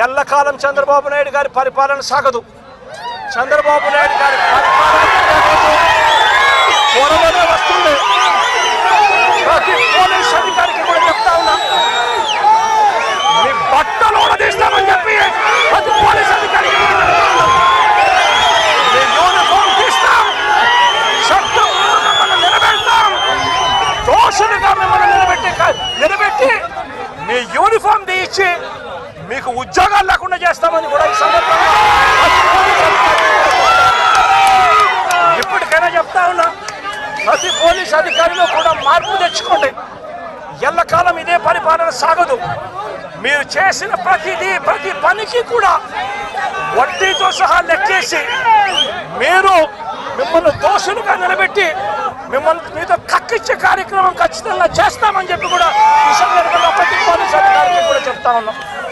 ఎల్లకాలం చంద్రబాబు నాయుడు గారి పరిపాలన సాగదు. చంద్రబాబు నాయుడు గారి పరిపాలన త్వరలోనే వస్తుంది. ప్రతి పోలీస్ అధికారికి కూడా చెప్తా ఉన్నా, మీ బట్టలు ఉడదీస్తామని చెప్పి ప్రతి పోలీస్ అధికారికి మీ యూనిఫామ్ తీస్తాం, చట్టం మిమ్మల్ని నిలబెడతాం, దోషులుగా మిమ్మల్ని నిలబెట్టి మీ యూనిఫామ్ తీయించి మీకు ఉద్యోగాలు లేకుండా చేస్తామని కూడా ఈ సందర్భంగా ఇప్పటికైనా చెప్తా ఉన్నా, ప్రతి పోలీస్ అధికారిలో కూడా మార్పు తెచ్చుకోండి. ఎల్లకాలం ఇదే పరిపాలన సాగదు. మీరు చేసిన ప్రతి పనికి కూడా వడ్డీతో సహా లెక్కేసి మిమ్మల్ని దోషులుగా నిలబెట్టి మీతో కక్కిచ్చే కార్యక్రమం ఖచ్చితంగా చేస్తామని చెప్పి కూడా ఈ సందర్భంగా ప్రతి పోలీస్ అధికారికి కూడా చెప్తా ఉన్నాం.